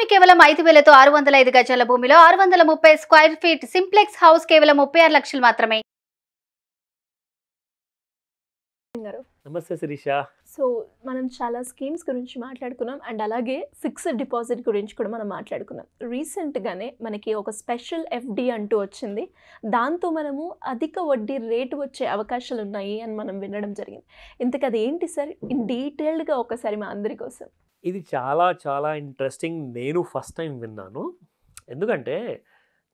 భూమి కేవలం 5,000తో 605 గజాల భూమిలో 630 స్క్వేర్ ఫీట్ సింప్లెక్స్ హౌస్ కేవలం 36 లక్షలు మాత్రమే. నమస్తే శిరీష. సో మనం చాలా స్కీమ్స్ గురించి మాట్లాడుకున్నాం అండ్ అలాగే ఫిక్స్డ్ డిపాజిట్ గురించి కూడా మనం మాట్లాడుకున్నాం. రీసెంట్గానే మనకి ఒక స్పెషల్ ఎఫ్డి అంటూ వచ్చింది. దాంతో మనము అధిక వడ్డీ రేటు వచ్చే అవకాశాలు ఉన్నాయి అని మనం వినడం జరిగింది. ఇంతకు అది ఏంటి సార్, ఇన్ డీటెయిల్డ్గా ఒకసారి మా అందరి కోసం. ఇది చాలా చాలా ఇంట్రెస్టింగ్. నేను ఫస్ట్ టైం విన్నాను. ఎందుకంటే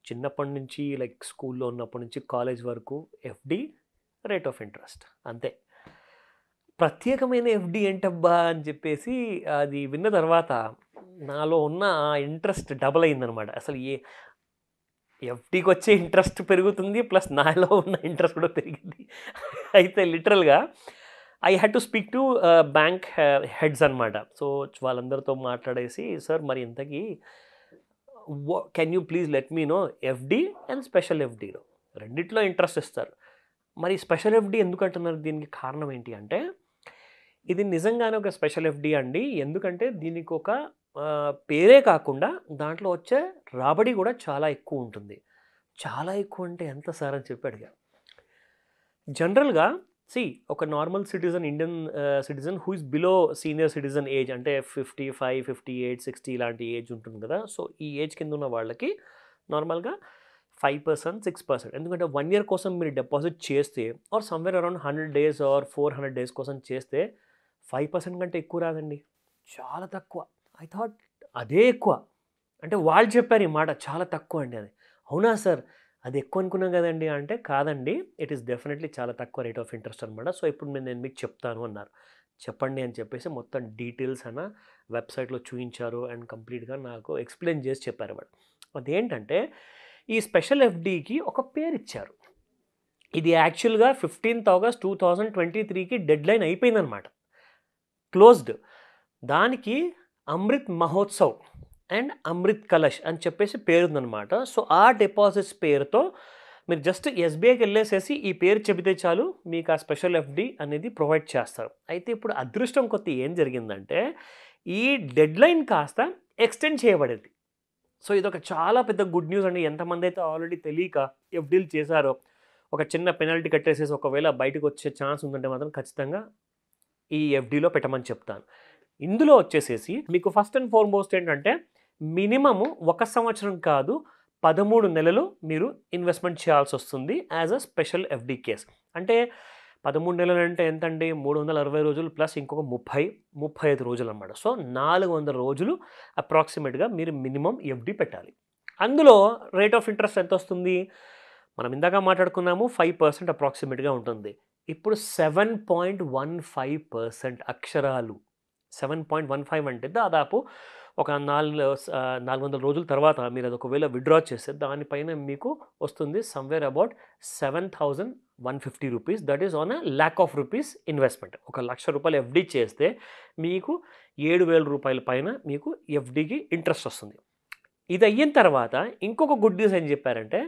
చిన్నప్పటి నుంచి లైక్ స్కూల్లో ఉన్నప్పటి నుంచి కాలేజ్ వరకు ఎఫ్డి, రేట్ ఆఫ్ ఇంట్రెస్ట్ అంతే. ప్రత్యేకమైన ఎఫ్డి ఏంటబ్బా అని చెప్పేసి అది విన్న తర్వాత నాలో ఉన్న ఇంట్రెస్ట్ డబల్ అయిందనమాట. అసలు ఎఫ్డికి వచ్చే ఇంట్రెస్ట్ పెరుగుతుంది, ప్లస్ నాలో ఉన్న ఇంట్రెస్ట్ కూడా పెరిగింది. అయితే లిటరల్గా I had to speak to bank heads అనమాట. సో వాళ్ళందరితో మాట్లాడేసి, సార్ మరి ఇంతకీ can you please let me know FD and special ఎఫ్డీలో రెండిట్లో ఇంట్రెస్ట్ ఇస్తారు, మరి స్పెషల్ ఎఫ్డి ఎందుకు అంటున్నారు, దీనికి కారణం ఏంటి అంటే ఇది నిజంగానే ఒక స్పెషల్ ఎఫ్డి అండి. ఎందుకంటే దీనికి ఒక పేరే కాకుండా దాంట్లో వచ్చే రాబడి కూడా చాలా ఎక్కువ ఉంటుంది. చాలా ఎక్కువ అంటే ఎంత సార్ అని చెప్పి అడిగా. జనరల్గా ఒక normal citizen, Indian citizen who is below senior citizen age, అంటే 55, 58, 60 ఇలాంటి ఏజ్ ఉంటుంది కదా. సో ఈ ఏజ్ కింద ఉన్న వాళ్ళకి నార్మల్గా 5%, 6%. ఎందుకంటే 1 year కోసం మీరు డిపాజిట్ చేస్తే or somewhere around 100 days or 400 days కోసం చేస్తే 5% కంటే ఎక్కువ రాదండి, చాలా తక్కువ. ఐ థాట్ అదే ఎక్కువ, అంటే వాళ్ళు చెప్పారు ఈ మాట చాలా తక్కువ అండి అని. అవునా సార్, అది ఎక్కువ అనుకున్నాం కదండి అంటే, కాదండి, ఇట్ ఈస్ డెఫినెట్లీ చాలా తక్కువ రేట్ ఆఫ్ ఇంట్రెస్ట్ అనమాట. సో ఇప్పుడు నేను మీకు చెప్తాను అన్నారు. చెప్పండి అని చెప్పేసి మొత్తం డీటెయిల్స్ అన్న వెబ్సైట్లో చూపించారు అండ్ కంప్లీట్గా నాకు ఎక్స్ప్లెయిన్ చేసి చెప్పారు వాడు. అదేంటంటే ఈ స్పెషల్ ఎఫ్డీకి ఒక పేరు ఇచ్చారు. ఇది యాక్చువల్గా 15th August 2023కి డెడ్ లైన్ అయిపోయిందనమాట, క్లోజ్డ్. దానికి అమృత్ మహోత్సవ్ అండ్ అమృత్ కలష్ అని చెప్పేసి పేరుందనమాట. సో ఆ డిపాజిట్స్ పేరుతో మీరు జస్ట్ ఎస్బీఐకి వెళ్ళేసేసి ఈ పేరు చెబితే చాలు, మీకు ఆ స్పెషల్ ఎఫ్డి అనేది ప్రొవైడ్ చేస్తారు. అయితే ఇప్పుడు అదృష్టం కొద్ది ఏం జరిగిందంటే ఈ డెడ్ లైన్ కాస్త ఎక్స్టెండ్ చేయబడింది. సో ఇదొక చాలా పెద్ద గుడ్ న్యూస్ అండి. ఎంతమంది అయితే ఆల్రెడీ తెలియక ఎఫ్డీలు చేశారో, ఒక చిన్న పెనాల్టీ కట్టేసేసి ఒకవేళ బయటకు వచ్చే ఛాన్స్ ఉందంటే మాత్రం ఖచ్చితంగా ఈ ఎఫ్డీలో పెట్టమని చెప్తాను. ఇందులో వచ్చేసేసి మీకు ఫస్ట్ అండ్ ఫార్మోస్ట్ ఏంటంటే మినిమము 1 సంవత్సరం కాదు 13 నెలలు మీరు ఇన్వెస్ట్మెంట్ చేయాల్సి వస్తుంది as a special FD case. అంటే 13 నెలలు అంటే ఎంతండి, 360 రోజులు ప్లస్ ఇంకొక 35 రోజులు అన్నమాట. సో 400 రోజులు అప్రాక్సిమేట్గా మీరు మినిమం ఎఫ్డి పెట్టాలి. అందులో రేట్ ఆఫ్ ఇంట్రెస్ట్ ఎంత వస్తుంది, మనం ఇందాక మాట్లాడుకున్నాము 5% అప్రాక్సిమేట్గా ఉంటుంది. ఇప్పుడు 7.15% అక్షరాలు. 7.15 అంటే దాదాపు ఒక 400 రోజుల తర్వాత మీరు అది ఒకవేళ విత్డ్రా చేస్తే దానిపైన మీకు వస్తుంది somewhere about 7,150 rupees. That is on a ₹1,00,000 investment. 1,00,000 రూపాయలు ఎఫ్డి చేస్తే మీకు 7,000 రూపాయల పైన మీకు ఎఫ్డికి ఇంట్రెస్ట్ వస్తుంది. ఇది అయిన తర్వాత ఇంకొక గుడ్ న్యూస్ ఏం చెప్పారంటే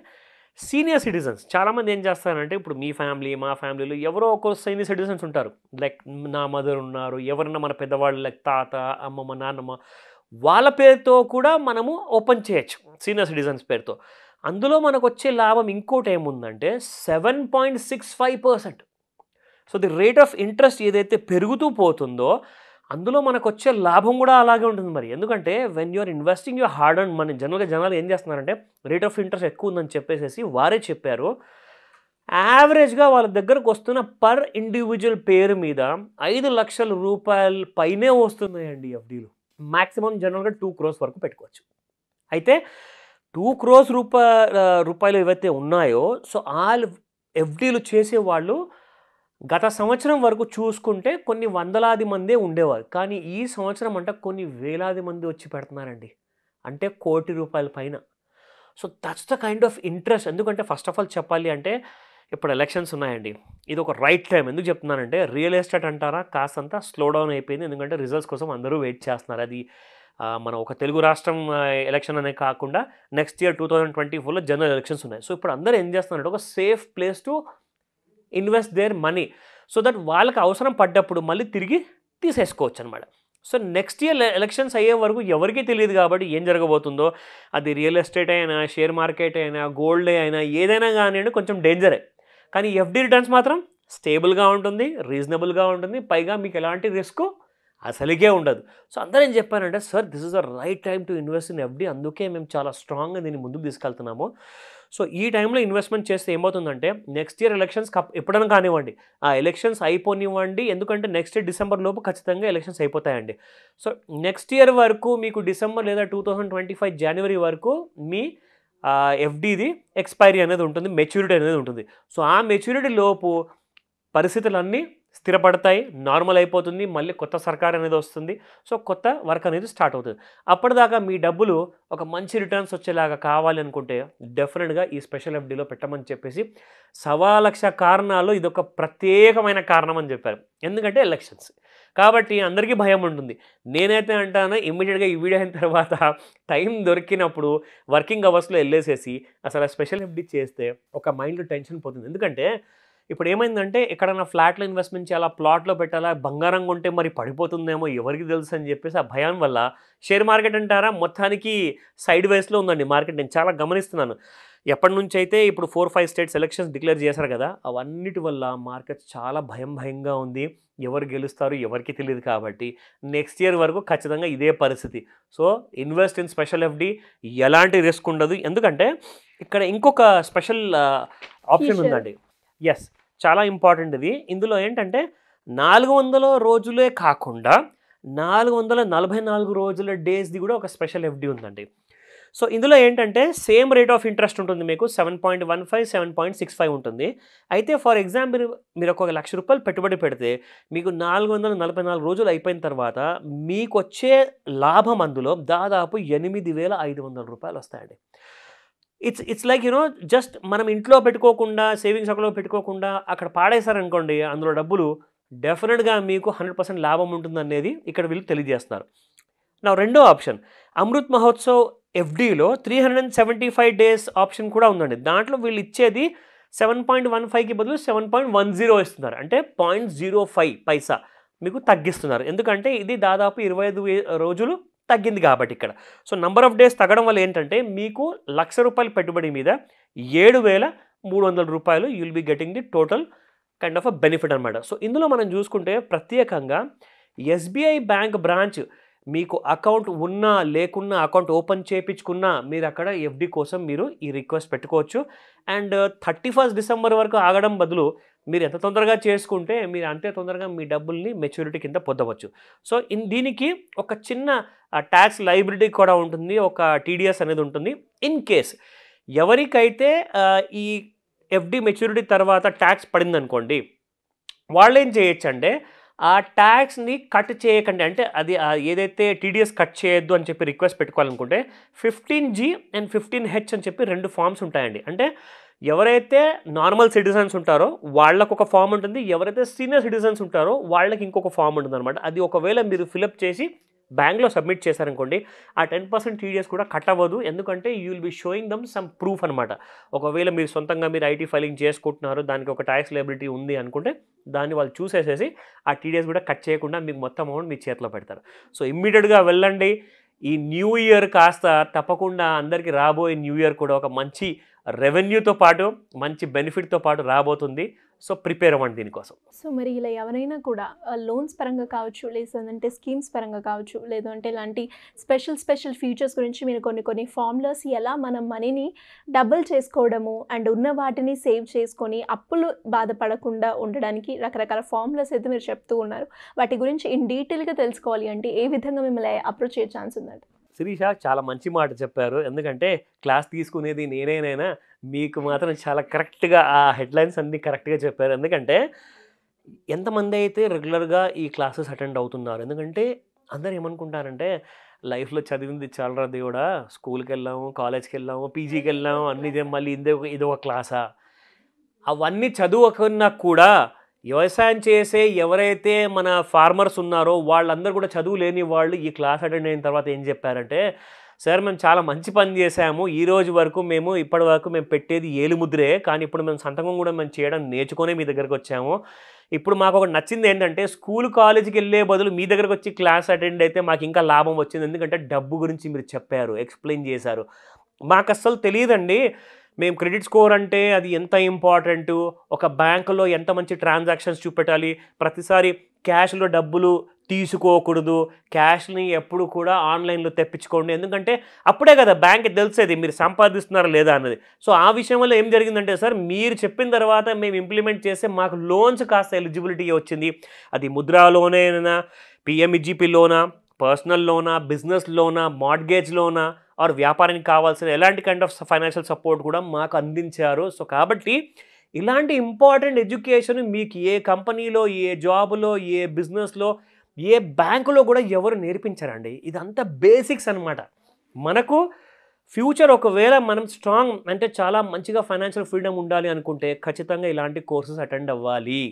సీనియర్ సిటిజన్స్ చాలామంది ఏం చేస్తారంటే, ఇప్పుడు మీ ఫ్యామిలీ, మా ఫ్యామిలీలో ఎవరో ఒకరు సీనియర్ సిటిజన్స్ ఉంటారు. లైక్ నా మదర్ ఉన్నారు, ఎవరన్నా మన పెద్దవాళ్ళు లైక్ తాత, అమ్మమ్మ, నాన్నమ్మ, వాళ్ళ పేరుతో కూడా మనము ఓపెన్ చేయొచ్చు సీనియర్ సిటిజన్స్ పేరుతో. అందులో మనకు వచ్చే లాభం ఇంకోటి ఏముందంటే 7.65%. So the rate of interest ఏదైతే పెరుగుతూ పోతుందో అందులో మనకు వచ్చే లాభం కూడా అలాగే ఉంటుంది. మరి ఎందుకంటే when you're investing your hard and money, జనాలు ఏం చేస్తున్నారంటే రేట్ ఆఫ్ ఇంట్రెస్ట్ ఎక్కువ ఉందని చెప్పేసి వారే చెప్పారు. యావరేజ్గా వాళ్ళ దగ్గరకు వస్తున్న పర్ ఇండివిజువల్ పేరు మీద 5 లక్షల రూపాయల పైనే వస్తున్నాయండి ఎఫ్డీలు. మ్యాక్సిమం జనరల్గా 2 crores వరకు పెట్టుకోవచ్చు. అయితే 2 crores రూపాయలు ఏవైతే ఉన్నాయో, సో ఆ ఎఫ్డీలు చేసేవాళ్ళు గత సంవత్సరం వరకు చూసుకుంటే కొన్ని వందలాది మందే ఉండేవారు. కానీ ఈ సంవత్సరం అంటే కొన్ని వేలాది మంది వచ్చి పెడుతున్నారండి, అంటే ₹1,00,00,000 పైన. So that's the kind of interest. ఎందుకంటే ఫస్ట్ ఆఫ్ ఆల్ చెప్పాలి అంటే ఇప్పుడు ఎలక్షన్స్ ఉన్నాయండి, ఇది ఒక రైట్ టైం. ఎందుకు చెప్తున్నానంటే రియల్ ఎస్టేట్ అంటారా కాస్తంత స్లో డౌన్ అయిపోయింది. ఎందుకంటే రిజల్ట్స్ కోసం అందరూ వెయిట్ చేస్తున్నారు. అది మన ఒక తెలుగు రాష్ట్రం ఎలక్షన్ అనే కాకుండా నెక్స్ట్ ఇయర్ 2024లో జనరల్ ఎలక్షన్స్ ఉన్నాయి. సో ఇప్పుడు అందరూ ఏం చేస్తున్నారంటే ఒక safe place to invest their money, so that వాళ్ళకి అవసరం పడ్డప్పుడు మళ్ళీ తిరిగి తీసేసుకోవచ్చు అనమాట. సో నెక్స్ట్ ఇయర్ ఎలక్షన్స్ అయ్యే వరకు ఎవరికీ తెలియదు కాబట్టి ఏం జరగబోతుందో, అది రియల్ ఎస్టేట్ అయినా, షేర్ మార్కెట్ అయినా, గోల్డ్ అయినా, ఏదైనా కానివ్వండి కొంచెం డేంజరే. కానీ ఎఫ్డి రిటర్న్స్ మాత్రం స్టేబుల్గా ఉంటుంది, రీజనబుల్గా ఉంటుంది, పైగా మీకు ఎలాంటి రిస్క్ అసలుకే ఉండదు. సో అందరూ ఏం చెప్పారంటే, sir this is the right time to invest in FD, అందుకే మేము చాలా స్ట్రాంగ్గా దీన్ని ముందుకు తీసుకెళ్తున్నాము. సో ఈ టైంలో ఇన్వెస్ట్మెంట్ చేస్తే ఏమవుతుందంటే నెక్స్ట్ ఇయర్ ఎలక్షన్స్ ఎప్పుడైనా కానివ్వండి, ఆ ఎలక్షన్స్ అయిపోనివ్వండి, ఎందుకంటే నెక్స్ట్ ఇయర్ డిసెంబర్ లోపు ఖచ్చితంగా ఎలక్షన్స్ అయిపోతాయండి. సో నెక్స్ట్ ఇయర్ వరకు మీకు డిసెంబర్ లేదా 2025 జనవరి వరకు మీ ఎఫ్డిది ఎక్స్పైరీ అనేది ఉంటుంది, మెచ్యూరిటీ అనేది ఉంటుంది. సో ఆ మెచ్యూరిటీ లోపు పరిస్థితులన్నీ స్థిరపడతాయి, నార్మల్ అయిపోతుంది, మళ్ళీ కొత్త సర్కార్ అనేది వస్తుంది. సో కొత్త వర్క్ అనేది స్టార్ట్ అవుతుంది. అప్పటిదాకా మీ డబ్బులు ఒక మంచి రిటర్న్స్ వచ్చేలాగా కావాలి అనుకుంటే డెఫినెట్గా ఈ స్పెషల్ ఎఫ్డీలో పెట్టమని చెప్పేసి 1,00,000 కారణాలు ఇదొక ప్రత్యేకమైన కారణం అని చెప్పారు. ఎందుకంటే ఎలక్షన్స్ కాబట్టి అందరికీ భయం ఉంటుంది. నేనైతే అంటాను ఇమ్మీడియట్గా ఈ వీడియో అయిన తర్వాత టైం దొరికినప్పుడు వర్కింగ్ అవర్స్లో వెళ్ళేసేసి అసలు స్పెషల్ ఎఫ్డీ చేస్తే ఒక మైండ్లో టెన్షన్ పోతుంది. ఎందుకంటే ఇప్పుడు ఏమైందంటే ఎక్కడైనా ఫ్లాట్లో ఇన్వెస్ట్మెంట్ చేయాలా, ప్లాట్లో పెట్టాలా, బంగారం కొంటే మరి పడిపోతుందేమో ఎవరికి తెలుసు అని చెప్పేసి ఆ భయం వల్ల షేర్ మార్కెట్ అంటారా మొత్తానికి సైడ్ వేస్లో ఉందండి మార్కెట్. నేను చాలా గమనిస్తున్నాను. ఎప్పటి నుంచి అయితే ఇప్పుడు 4-5 స్టేట్స్ ఎలక్షన్స్ డిక్లేర్ చేశారు కదా, అవన్నిటి వల్ల మార్కెట్ చాలా భయంగా ఉంది. ఎవరు గెలుస్తారు ఎవరికి తెలియదు కాబట్టి నెక్స్ట్ ఇయర్ వరకు ఖచ్చితంగా ఇదే పరిస్థితి. So invest in special FD, ఎలాంటి రిస్క్ ఉండదు. ఎందుకంటే ఇక్కడ ఇంకొక స్పెషల్ ఆప్షన్ ఉందండి. ఎస్, చాలా ఇంపార్టెంట్ ఇది. ఇందులో ఏంటంటే 400 రోజులే కాకుండా 444 రోజుల డేస్ది కూడా ఒక స్పెషల్ ఎఫ్డి ఉందండి. సో ఇందులో ఏంటంటే సేమ్ రేట్ ఆఫ్ ఇంట్రెస్ట్ ఉంటుంది, మీకు 7.15, 7.65 ఉంటుంది. అయితే ఫర్ ఎగ్జాంపుల్ మీరు ఒక ₹1,00,000 పెట్టుబడి పెడితే మీకు 444 రోజులు అయిపోయిన తర్వాత మీకు వచ్చే లాభం అందులో దాదాపు ₹8,500 వస్తాయండి. ఇట్స్ లైక్ జస్ట్ మనం ఇంట్లో పెట్టుకోకుండా, సేవింగ్స్ అకౌంట్లో పెట్టుకోకుండా అక్కడ పాడేశారనుకోండి అందులో డబ్బులు, డెఫినెట్గా మీకు 100% లాభం ఉంటుందనేది ఇక్కడ వీళ్ళు తెలియజేస్తున్నారు. నా రెండో ఆప్షన్ అమృత్ మహోత్సవ్ ఎఫ్డీలో 375 డేస్ ఆప్షన్ కూడా ఉందండి. దాంట్లో వీళ్ళు ఇచ్చేది 7.15కి బదులు 7.10 ఇస్తున్నారు, అంటే 0.05 పైసా మీకు తగ్గిస్తున్నారు. ఎందుకంటే ఇది దాదాపు 25 రోజులు తగ్గింది కాబట్టి ఇక్కడ. సో నంబర్ ఆఫ్ డేస్ తగ్గడం వల్ల ఏంటంటే మీకు ₹1,00,000 పెట్టుబడి మీద ₹7,300 you will be getting the total kind of a benefit అనమాట. సో ఇందులో మనం చూసుకుంటే ప్రత్యేకంగా SBI బ్యాంక్ బ్రాంచ్ మీకు అకౌంట్ ఉన్నా లేకున్నా, అకౌంట్ ఓపెన్ చేయించుకున్నా మీరు అక్కడ ఎఫ్డి కోసం మీరు ఈ రిక్వెస్ట్ పెట్టుకోవచ్చు. అండ్ 31 డిసెంబర్ వరకు ఆగడం బదులు మీరు ఎంత తొందరగా చేసుకుంటే మీరు అంతే తొందరగా మీ డబ్బుల్ని మెచ్యూరిటీ కింద పొందవచ్చు. సో దీనికి ఒక చిన్న ట్యాక్స్ లైబిలిటీ కూడా ఉంటుంది, ఒక టీడీఎస్ అనేది ఉంటుంది. ఇన్ కేస్ ఎవరికైతే ఈ ఎఫ్డి మెచ్యూరిటీ తర్వాత ట్యాక్స్ పడిందనుకోండి, వాళ్ళు ఏం చేయొచ్చు అంటే ఆ ట్యాక్స్ని కట్ చేయకండి, అంటే అది ఏదైతే టీడీఎస్ కట్ చేయొద్దు అని చెప్పి రిక్వెస్ట్ పెట్టుకోవాలనుకుంటే 15G అండ్ 15H అని చెప్పి 2 ఫామ్స్ ఉంటాయండి. అంటే ఎవరైతే నార్మల్ సిటిజన్స్ ఉంటారో వాళ్ళకు ఒక ఫామ్ ఉంటుంది, ఎవరైతే సీనియర్ సిటిజన్స్ ఉంటారో వాళ్ళకి ఇంకొక ఫామ్ ఉంటుంది అనమాట. అది ఒకవేళ మీరు ఫిలప్ చేసి బ్యాంక్లో సబ్మిట్ చేశారనుకోండి ఆ 10% టీడీఎస్ కూడా కట్ అవ్వదు. ఎందుకంటే you will be sowing dum some proof అనమాట. ఒకవేళ మీరు సొంతంగా మీరు ఐటీ ఫైలింగ్ చేసుకుంటున్నారు, దానికి ఒక ట్యాక్స్ లయబిలిటీ ఉంది అనుకుంటే దాన్ని వాళ్ళు చూసేసేసి ఆ టీడీఎస్ కూడా కట్ చేయకుండా మీకు మొత్తం అమౌంట్ మీ చేతిలో పెడతారు. సో ఇమ్మీడియట్గా వెళ్ళండి. ఈ న్యూ ఇయర్ కాస్త తప్పకుండా అందరికీ రాబోయే న్యూ ఇయర్ కూడా ఒక మంచి రెవెన్యూతో పాటు మంచి బెనిఫిట్తో పాటు రాబోతుంది. సో ప్రిపేర్ అవ్వండి దీనికోసం. సో మరి ఇలా ఎవరైనా కూడా లోన్స్ పరంగా కావచ్చు, లేదంటే స్కీమ్స్ పరంగా కావచ్చు, లేదంటే ఇలాంటి స్పెషల్ ఫీచర్స్ గురించి మీరు కొన్ని ఫార్ములాస్ ఎలా మనం మనీని డబుల్ చేసుకోవడము అండ్ ఉన్న వాటిని సేవ్ చేసుకొని అప్పులు బాధపడకుండా ఉండడానికి రకరకాల ఫార్ములాస్ అయితే మీరు చెప్తూ ఉన్నారు. వాటి గురించి ఇన్ డీటెయిల్గా తెలుసుకోవాలి అంటే ఏ విధంగా మిమ్మల్ని అప్రోచ్ చేసే ఛాన్స్ ఉందండి? శిరీష చాలా మంచి మాట చెప్పారు. ఎందుకంటే క్లాస్ తీసుకునేది నేనైనా మీకు మాత్రం చాలా కరెక్ట్గా ఆ హెడ్లైన్స్ అన్నీ కరెక్ట్గా చెప్పారు. ఎందుకంటే ఎంతమంది అయితే రెగ్యులర్గా ఈ క్లాసెస్ అటెండ్ అవుతున్నారు, ఎందుకంటే అందరు ఏమనుకుంటారంటే లైఫ్లో చదివింది చాలరా దేవుడా, స్కూల్కి వెళ్ళాము, కాలేజ్కి వెళ్ళాము, పీజీకి వెళ్ళాము, అన్నీ మళ్ళీ ఇదొక క్లాసా, అవన్నీ చదువుకున్నా కూడా వ్యవసాయం చేసే ఎవరైతే మన ఫార్మర్స్ ఉన్నారో వాళ్ళందరూ కూడా చదువు లేని వాళ్ళు ఈ క్లాస్ అటెండ్ అయిన తర్వాత ఏం చెప్పారంటే, సార్ మేము చాలా మంచి పని చేశాము, ఈ రోజు వరకు ఇప్పటి వరకు మేము పెట్టేది ఏలుముద్రే, కానీ ఇప్పుడు మేము సంతకం కూడా మేము చేయడం నేర్చుకునే మీ దగ్గరకు వచ్చాము. ఇప్పుడు మాకు ఒకటి నచ్చింది ఏంటంటే స్కూల్ కాలేజీకి వెళ్ళే బదులు మీ దగ్గరకు వచ్చి క్లాస్ అటెండ్ అయితే మాకు ఇంకా లాభం వచ్చింది. ఎందుకంటే డబ్బు గురించి మీరు చెప్పారు, ఎక్స్ప్లెయిన్ చేశారు. మాకు అస్సలు తెలియదండి మేము క్రెడిట్ స్కోర్ అంటే అది ఎంత ఇంపార్టెంటు, ఒక బ్యాంకులో ఎంత మంచి ట్రాన్సాక్షన్స్ చూపెట్టాలి, ప్రతిసారి క్యాష్లో డబ్బులు తీసుకోకూడదు, క్యాష్ని ఎప్పుడు కూడా ఆన్లైన్లో తెప్పించుకోండి, ఎందుకంటే అప్పుడే కదా బ్యాంక్కి తెలిసేది మీరు సంపాదిస్తున్నారా లేదా అన్నది. సో ఆ విషయంలో ఏం జరిగిందంటే సార్ మీరు చెప్పిన తర్వాత మేము ఇంప్లిమెంట్ చేస్తే మాకు లోన్స్ కాస్త ఎలిజిబిలిటీ వచ్చింది. అది ముద్రా లోనేనా, పిఎంఈజీపీ లోనా, పర్సనల్ లోనా, బిజినెస్ లోనా, మార్ట్గేజ్ లోనా, ఆర్ వ్యాపారానికి కావాల్సిన ఎలాంటి కైండ్ ఆఫ్ ఫైనాన్షియల్ సపోర్ట్ కూడా మాకు అందించారు. సో కాబట్టి ఇలాంటి ఇంపార్టెంట్ ఎడ్యుకేషన్ మీకు ఏ కంపెనీలో, ఏ జాబ్లో, ఏ బిజినెస్లో, ఏ బ్యాంకులో కూడా ఎవరు నేర్పించారండి. ఇదంతా బేసిక్స్ అనమాట. మనకు ఫ్యూచర్ ఒకవేళ మనం స్ట్రాంగ్ అంటే చాలా మంచిగా ఫైనాన్షియల్ ఫ్రీడమ్ ఉండాలి అనుకుంటే ఖచ్చితంగా ఇలాంటి కోర్సెస్ అటెండ్ అవ్వాలి.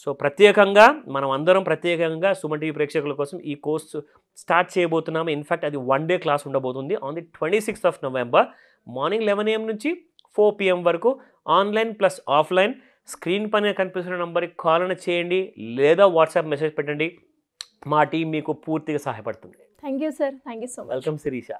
సో ప్రత్యేకంగా మనం అందరం ప్రత్యేకంగా సుమన్ టీవీ ప్రేక్షకుల కోసం ఈ కోర్సు స్టార్ట్ చేయబోతున్నాము. ఇన్ఫ్యాక్ట్ అది 1 day క్లాస్ ఉండబోతుంది on the 26th of November morning 11 AM నుంచి 4 PM వరకు, ఆన్లైన్ ప్లస్ ఆఫ్లైన్. స్క్రీన్ పైన కనిపిస్తున్న నంబర్కి కాల్ అని చేయండి లేదా వాట్సాప్ మెసేజ్ పెట్టండి. మా టీం మీకు పూర్తిగా సహాయపడుతుంది. Thank you sir, thank you so much. Welcome Sirisha.